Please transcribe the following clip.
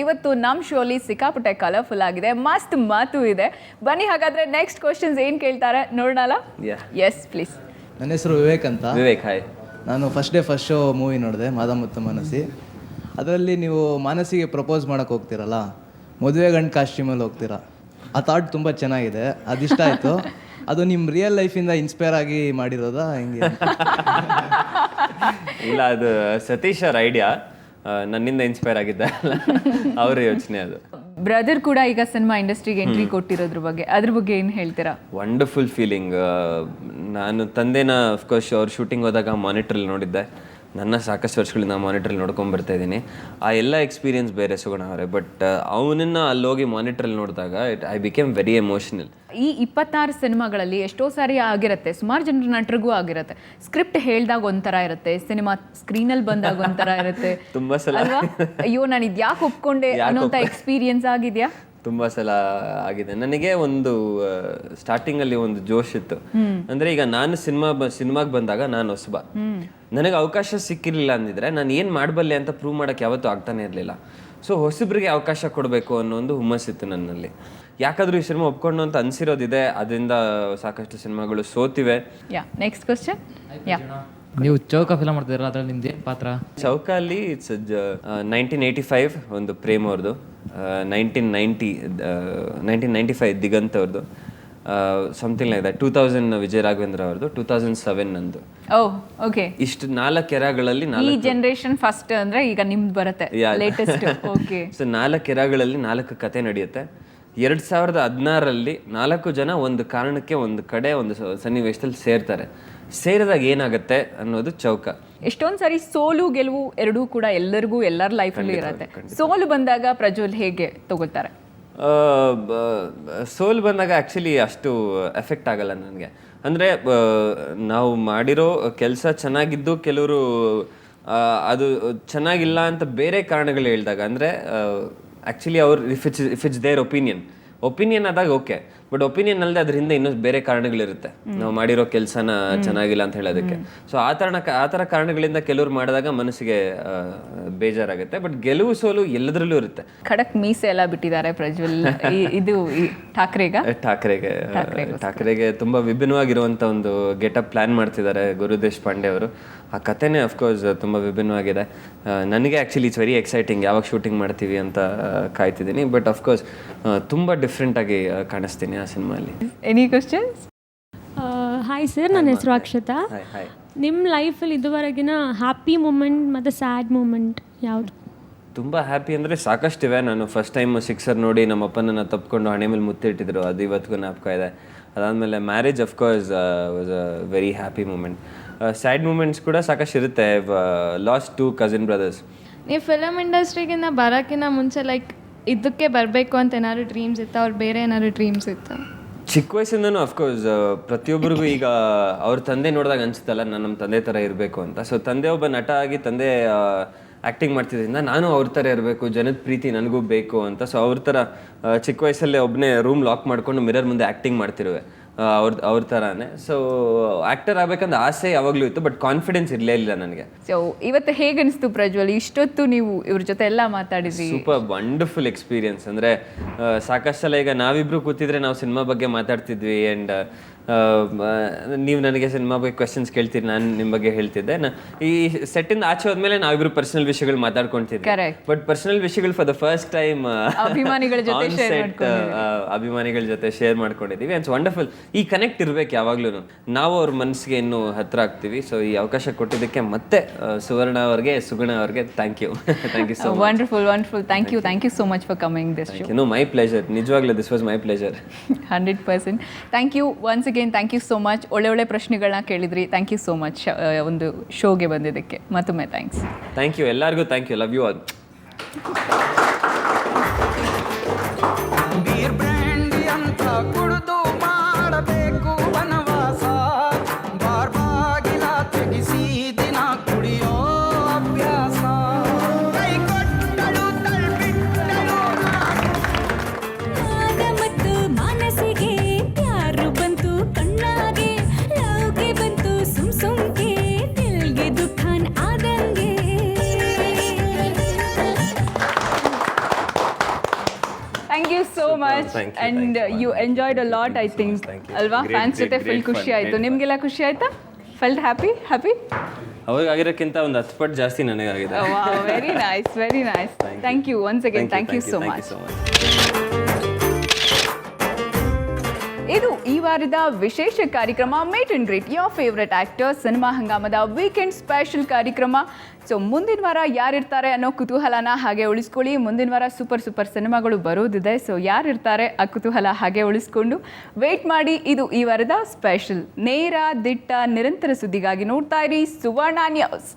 ಇವತ್ತು ನಮ್ಮ ಶೋಲಿ ಸಿಕ್ಕಾಪಟ್ಟೆ ಕಲರ್ಫುಲ್ ಆಗಿದೆ, ಮಸ್ತ್ ಮಾತು ಇದೆ. ಬನ್ನಿ ಹಾಗಾದ್ರೆ ನೆಕ್ಸ್ಟ್ ಕ್ವಶನ್ಸ್ ಏನು ಕೇಳ್ತಾರೆ ನೋಡೋಣ. Yes please. ನನ್ನ ಹೆಸರು ವಿವೇಕ್ ಅಂತ. ವಿವೇಕ್, ಹಾಯ್. ನಾನು ಫಸ್ಟ್ ಶೋ ಮೂವಿ ನೋಡಿದೆ, ಮಾದಮುತ್ತ ಮಾನಸಿ. ಅದರಲ್ಲಿ ನೀವು ಮಾನಸಿಗೆ ಪ್ರಪೋಸ್ ಮಾಡೋಕ್ಕೆ ಹೋಗ್ತೀರಲ್ಲ, ಮದುವೆ ಗಂಡು ಕಾಸ್ಟ್ಯೂಮಲ್ಲಿ ಹೋಗ್ತೀರಾ. ಆ ಥಾಟ್ ತುಂಬ ಚೆನ್ನಾಗಿದೆ, ಅದಿಷ್ಟ ಆಯಿತು. ಅದು ನಿಮ್ಮ ರಿಯಲ್ ಲೈಫಿಂದ ಇನ್ಸ್ಪೈರ್ ಆಗಿ ಮಾಡಿರೋದಾ ಹೆಂಗೆ? ಇಲ್ಲ, ಅದು ಸತೀಶ್ ಅವ್ರ ಐಡಿಯಾ, ನನ್ನಿಂದ ಇನ್ಸ್ಪೈರ್ ಆಗಿದ್ದ ಅವ್ರ ಯೋಚನೆ ಅದು. ಬ್ರದರ್ ಕೂಡ ಈಗ ಸಿನಿಮಾ ಇಂಡಸ್ಟ್ರಿಗೆ ಎಂಟ್ರಿ ಕೊಟ್ಟಿರೋದ್ರ ಬಗ್ಗೆ ಏನು ಹೇಳ್ತೀರಾ? Wonderful feeling. ನಾನು ತಂದೆನ ಅಫ್ಕೋರ್ಸ್ ಅವ್ರು ಶೂಟಿಂಗ್ ಹೋದಾಗ ಮಾನಿಟ್ರಲ್ಲಿ ನೋಡಿದ್ದೆ. ನನ್ನ ಸಾಕಷ್ಟು ವರ್ಷಗಳಿಂದ ಮಾನಿಟ್ರಲ್ಲಿ ನೋಡ್ಕೊಂಡು ಬರ್ತಾ ಇದ್ದೀನಿ. ಆ ಎಲ್ಲ ಎಕ್ಸ್ಪೀರಿಯನ್ಸ್ ಬೇರೆ ಸುಗುಣ ಅವರೇ. ಬಟ್ ಅವನನ್ನು ಅಲ್ಲಿ ಹೋಗಿ ಮಾನಿಟ್ರಲ್ಲಿ ನೋಡಿದಾಗ ಐ ಬಿಕೇಮ್ ವೆರಿ ಎಮೋಷನಲ್. ಈ 26 ಸಿನಿಮಾಗಳಲ್ಲಿ ಎಷ್ಟೋ ಸಾರಿ ಆಗಿರುತ್ತೆ, ಸುಮಾರು ಜನರ ನಟರಿಗೂ ಆಗಿರುತ್ತೆ. ಸ್ಕ್ರಿಪ್ಟ್ ಹೇಳ್ದಾಗ ಒಂಥರ ಇರುತ್ತೆ, ಸಿನಿಮಾ ಸ್ಕ್ರೀನಲ್ಲಿ ಬಂದಾಗ ಒಂಥರ ಇರುತ್ತೆ. ತುಂಬ ಸಲ ಅಯ್ಯೋ ನಾನು ಇದು ಯಾಕೆ ಒಪ್ಕೊಂಡೆ ಅನ್ನೋಂಥ ಎಕ್ಸ್ಪೀರಿಯನ್ಸ್ ಆಗಿದೆಯಾ? ತುಂಬ ಸಲ ಆಗಿದೆ. ನನಗೆ ಒಂದು ಸ್ಟಾರ್ಟಿಂಗಲ್ಲಿ ಒಂದು ಜೋಶ್ ಇತ್ತು. ಅಂದರೆ ಈಗ ನಾನು ಸಿನಿಮಾಗೆ ಬಂದಾಗ ನಾನು ಹೊಸಬ, ನನಗೆ ಅವಕಾಶ ಸಿಕ್ಕಿರಲಿಲ್ಲ ಅಂದಿದ್ರೆ ನಾನು ಏನು ಮಾಡಬಲ್ಲೆ ಅಂತ ಪ್ರೂವ್ ಮಾಡೋಕ್ಕೆ ಯಾವತ್ತೂ ಆಗ್ತಾನೆ ಇರಲಿಲ್ಲ. ಸೊ ಹೊಸಬ್ರಿಗೆ ಅವಕಾಶ ಕೊಡಬೇಕು ಅನ್ನೋ ಒಂದು ಹುಮ್ಮಸ್ಸಿತ್ತು ನನ್ನಲ್ಲಿ. ಯಾಕಾದರೂ ಈ ಸಿನಿಮಾ ಒಪ್ಕೊಂಡು ಅಂತ ಅನಿಸಿರೋದಿದೆ, ಅದರಿಂದ ಸಾಕಷ್ಟು ಸಿನಿಮಾಗಳು ಸೋತಿವೆ. Next question. ನೀವು ಚೌಕ ಫಿಲಮ್ ಮಾಡ್ತಿದ್ದೀರಾ, ಅದ್ರಲ್ಲಿ ನಿಮ್ದು ಏನು ಪಾತ್ರ? ಚೌಕಲ್ಲಿ ಇಟ್ಸ್ 1985 ಒಂದು ಪ್ರೇಮ್ ಅವ್ರದ್ದು, 1995 ದಿಗಂತ್ ಅವ್ರದ್ದು, ಸಮಥಿಂಗ್ ಲೈಕ್ ದಟ್. 2000 ವಿಜಯ ರಾಘವೇಂದ್ರ ಅವ್ರದ್ದು, 2007 ನಂದು. ಓಕೆ. ಇಷ್ಟು 4 ಎರಾಗಳಲ್ಲಿ ಈ ಜನರೇಷನ್ ಫಸ್ಟ್ ಅಂದ್ರೆ ಈಗ ನಿಮ್ದು ಬರುತ್ತೆ ಲೇಟೆಸ್ಟ್. ಓಕೆ. ಸೊ 4 ಎರಾಗಳಲ್ಲಿ 4 ಕತೆ ನಡೆಯುತ್ತೆ. 2016ರಲ್ಲಿ 4 ಜನ ಒಂದು ಕಾರಣಕ್ಕೆ ಒಂದು ಕಡೆ ಒಂದು ಸನ್ನಿವೇಶದಲ್ಲಿ ಸೇರ್ತಾರೆ. ಸೇರಿದಾಗ ಏನಾಗುತ್ತೆ ಅನ್ನೋದು ಚೌಕ. ಎಷ್ಟೊಂದು ಸಾರಿ ಸೋಲು ಗೆಲುವು ಎರಡೂ ಕೂಡ ಎಲ್ಲರಿಗೂ ಎಲ್ಲರ ಲೈಫಲ್ಲೂ ಇರುತ್ತೆ. ಸೋಲು ಬಂದಾಗ ಪ್ರಜ್ವಲ್ ಹೇಗೆ ತಗೊಳ್ತಾರೆ? ಸೋಲು ಬಂದಾಗ ಆ್ಯಕ್ಚುಲಿ ಅಷ್ಟು ಎಫೆಕ್ಟ್ ಆಗಲ್ಲ ನನಗೆ. ಅಂದರೆ ನಾವು ಮಾಡಿರೋ ಕೆಲಸ ಚೆನ್ನಾಗಿದ್ದು ಕೆಲವರು ಅದು ಚೆನ್ನಾಗಿಲ್ಲ ಅಂತ ಬೇರೆ ಕಾರಣಗಳು ಹೇಳಿದಾಗ, ಅಂದರೆ ಆ್ಯಕ್ಚುಲಿ ಅವ್ರು ಇಫ್ ಇಟ್ಸ್ ದೇರ್ ಒಪಿನಿಯನ್ ಆದಾಗ ಓಕೆ. ಬಟ್ ಒಪಿನಿಯನ್ ಅಲ್ಲದೆ ಅದ್ರ ಹಿಂದೆ ಇನ್ನೂ ಬೇರೆ ಕಾರಣಗಳಿರುತ್ತೆ, ನಾವು ಮಾಡಿರೋ ಕೆಲಸನ ಚೆನ್ನಾಗಿಲ್ಲ ಅಂತ ಹೇಳೋದಕ್ಕೆ. ಸೊ ಆ ಥರ ಕಾರಣಗಳಿಂದ ಕೆಲವ್ರು ಮಾಡಿದಾಗ ಮನಸ್ಸಿಗೆ ಬೇಜಾರಾಗುತ್ತೆ. ಬಟ್ ಗೆಲುವು ಸೋಲು ಎಲ್ಲದರಲ್ಲೂ ಇರುತ್ತೆ. ಖಡಕ್ ಮೀಸೆ ಎಲ್ಲ ಬಿಟ್ಟಿದ್ದಾರೆ ಪ್ರಜ್ವಲ್. ಇದು ಠಾಕ್ರೆಗೆ ತುಂಬ ವಿಭಿನ್ನವಾಗಿರುವಂಥ ಒಂದು ಗೆಟಪ್ ಪ್ಲ್ಯಾನ್ ಮಾಡ್ತಿದ್ದಾರೆ ಗುರು ದೇಶಪಾಂಡೆ ಅವರು. ಆ ಕಥೆನೇ ಅಫ್ಕೋರ್ಸ್ ತುಂಬ ವಿಭಿನ್ನವಾಗಿದೆ. ನನಗೆ ಆ್ಯಕ್ಚುಲಿ ಇಟ್ಸ್ ವೆರಿ ಎಕ್ಸೈಟಿಂಗ್, ಯಾವಾಗ ಶೂಟಿಂಗ್ ಮಾಡ್ತೀವಿ ಅಂತ ಕಾಯ್ತಿದ್ದೀನಿ. ಬಟ್ ಅಫ್ಕೋರ್ಸ್ ತುಂಬ ಡಿಫ್ರೆಂಟಾಗಿ ಕಾಣಿಸ್ತೀನಿ ಆ ಸಿನಿಮಾಲಿ. Any questions? ಹಾಯ್ ಸರ್, ನನ್ನ ಹೆಸರು ಅಕ್ಷತಾ. ನಿಮ್ಮ ಲೈಫಲ್ಲಿ ಇದುವರೆಗಿನ ಹ್ಯಾಪಿ ಮೂಮೆಂಟ್ ಮತ್ತು ಸ್ಯಾಡ್ ಮೂಮೆಂಟ್ ಯಾವುದು? ತುಂಬ ಹ್ಯಾಪಿ ಅಂದರೆ ಸಾಕಷ್ಟಿವೆ. ನಾನು ಫಸ್ಟ್ ಟೈಮ್ ಸಿಕ್ಸರ್ ನೋಡಿ ನಮ್ಮ ಅಪ್ಪನ ತಪ್ಪಿಕೊಂಡು ಹಣೆ ಮೇಲೆ ಮುತ್ತಿಟ್ಟಿದ್ರು, ಅದು ಇವತ್ತಿಗೂ ಜ್ಞಾಪಕ ಇದೆ. ಅದಾದಮೇಲೆ marriage of course was a very happy moment. Sad moments ಕೂಡ ಸಾಕಷ್ಟು ಇರುತ್ತೆ. Last 2 cousin brothers. ನೀವು ಫಿಲಮ್ ಇಂಡಸ್ಟ್ರಿಗಿಂತ ಬರೋಕ್ಕಿಂತ ಮುಂಚೆ ಲೈಕ್ ಇದಕ್ಕೆ ಬರಬೇಕು ಅಂತ ಏನಾದ್ರು ಡ್ರೀಮ್ಸ್ ಇತ್ತು, ಅವ್ರು ಬೇರೆ ಏನಾದ್ರು ಡ್ರೀಮ್ಸ್ ಇತ್ತು? ಚಿಕ್ಕ ವಯಸ್ಸಿಂದನೂ ಅಫ್ಕೋರ್ಸ್ ಪ್ರತಿಯೊಬ್ಬರಿಗೂ ಈಗ ಅವ್ರ ತಂದೆ ನೋಡಿದಾಗ ಅನಿಸುತ್ತಲ್ಲ, ನಾನು ನಮ್ಮ ತಂದೆ ಥರ ಇರಬೇಕು ಅಂತ. ಸೊ ತಂದೆ ಒಬ್ಬ ನಟ ಆಗಿ ತಂದೆ ಆ್ಯಕ್ಟಿಂಗ್ ಮಾಡ್ತಿದ್ದರಿಂದ ನಾನು ಅವ್ರ ಥರ ಇರಬೇಕು, ಜನದ ಪ್ರೀತಿ ನನಗೂ ಬೇಕು ಅಂತ. ಸೊ ಅವ್ರ ಥರ ಚಿಕ್ಕ ವಯಸ್ಸಲ್ಲೇ ಒಬ್ಬನೇ ರೂಮ್ ಲಾಕ್ ಮಾಡಿಕೊಂಡು ಮಿರರ್ ಮುಂದೆ ಆ್ಯಕ್ಟಿಂಗ್ ಮಾಡ್ತಿರುವೆ ಅವ್ರ ಥರನೇ. ಸೊ ಆ್ಯಕ್ಟರ್ ಆಗ್ಬೇಕಂತ ಆಸೆ ಯಾವಾಗಲೂ ಇತ್ತು, ಬಟ್ ಕಾನ್ಫಿಡೆನ್ಸ್ ಇರಲೇ ಇಲ್ಲ ನನಗೆ. ಸೊ ಇವತ್ತು ಹೇಗೆ ಅನಿಸ್ತು ಪ್ರಜ್ವಲ್, ಇಷ್ಟೊತ್ತು ನೀವು ಇವ್ರ ಜೊತೆ ಎಲ್ಲ ಮಾತಾಡಿದ್ರಿ? Super wonderful experience. ಅಂದರೆ ಸಾಕಷ್ಟು ಸಲ ಈಗ ನಾವಿಬ್ರು ಕೂತಿದ್ರೆ ನಾವು ಸಿನಿಮಾ ಬಗ್ಗೆ ಮಾತಾಡ್ತಿದ್ವಿ. ಆ್ಯಂಡ್ ನೀವು ನನಗೆ ಸಿನಿಮಾ ಬಗ್ಗೆ ಕ್ವೆಶನ್ಸ್ ಕೇಳ್ತೀರಿ, ನಾನು ನಿಮ್ಮ ಬಗ್ಗೆ ಹೇಳ್ತಿದ್ದೆ. ಈ ಸೆಟ್ಟಿಂದ ಆಚೆ ಹೋದ್ಮೇಲೆ ನಾವಿಬ್ರು ಪರ್ಸನಲ್ ವಿಷಯಗಳು ಮಾತಾಡ್ಕೊಳ್ತಿದ್ವಿ. ಬಟ್ ಪರ್ಸನಲ್ ವಿಷಯಗಳು ಫಾರ್ ದ ಫಸ್ಟ್ ಟೈಮ್ ಅಭಿಮಾನಿಗಳ ಜೊತೆ ಶೇರ್ ಮಾಡ್ಕೊಂಡಿದ್ದೀವಿ. It's wonderful. ಈ ಕನೆಕ್ಟ್ ಇರ್ಬೇಕು ಯಾವಾಗ್ಲೂ, ನಾವು ಅವ್ರ ಮನಸ್ಸಿಗೆ ಇನ್ನೂ ಹತ್ರ ಆಗ್ತೀವಿ. ಸೊ ಈ ಅವಕಾಶ ಕೊಟ್ಟಿದ್ದಕ್ಕೆ ಮತ್ತೆ ಸುವರ್ಣ ಅವ್ರಿಗೆ, ಸುಗುಣ ಅವ್ರಿಗೆ thank you so much. Wonderful. Thank you so much for coming this show. No, my pleasure. ನಿಜವಾಗ್ಲೂ this was my pleasure. 100%. Thank you once again. Thank you so much. ಒಳ್ಳೆ ಪ್ರಶ್ನೆಗಳನ್ನ ಕೇಳಿದ್ರಿ. ಥ್ಯಾಂಕ್ ಯು ಸೋ ಮಚ್ ಒಂದು ಶೋಗೆ ಬಂದಿದ್ದಕ್ಕೆ ಮತ್ತೊಮ್ಮೆ thanks. Thank you ಎಲ್ಲರಿಗೂ. Thank you. Love you all. Much thank you, and thank you, you enjoyed a lot I think thank you. ಅಲ್ವಾ Great, fans great, ಜೊತೆ ಫುಲ್ great ಖುಷಿ fun, ಆಯಿತು great ನಿಮಗೆಲ್ಲ ಖುಷಿ ಆಯ್ತಾ ಫೆಲ್ಟ್ ಹ್ಯಾಪಿ ಅವಾಗ ಆಗಿರೋಕ್ಕಿಂತ ಒಂದು 10 ಪಟ್ಟು ಜಾಸ್ತಿ ನನಗಾಗಿದೆ. Very nice thank you once again thank you so much ಇದು ಈ ವಾರದ ವಿಶೇಷ ಕಾರ್ಯಕ್ರಮ meet and greet your favourite actor cinema ಹಂಗಾಮದ weekend special ಕಾರ್ಯಕ್ರಮ. ಸೊ ಮುಂದಿನ ವಾರ ಯಾರಿರ್ತಾರೆ ಅನ್ನೋ ಕುತೂಹಲನ ಹಾಗೆ ಉಳಿಸ್ಕೊಳ್ಳಿ. ಮುಂದಿನ ವಾರ ಸೂಪರ್ ಸಿನಿಮಾಗಳು ಬರೋದಿದೆ. ಸೊ ಯಾರಿರ್ತಾರೆ ಆ ಕುತೂಹಲ ಹಾಗೆ ಉಳಿಸ್ಕೊಂಡು ವೇಟ್ ಮಾಡಿ. ಇದು ಈ ವಾರದ ಸ್ಪೆಷಲ್ ನೇರ ದಿಟ್ಟ ನಿರಂತರ ಸುದ್ದಿಗಾಗಿ ನೋಡ್ತಾ ಇರಿ ಸುವರ್ಣ ನ್ಯೂಸ್.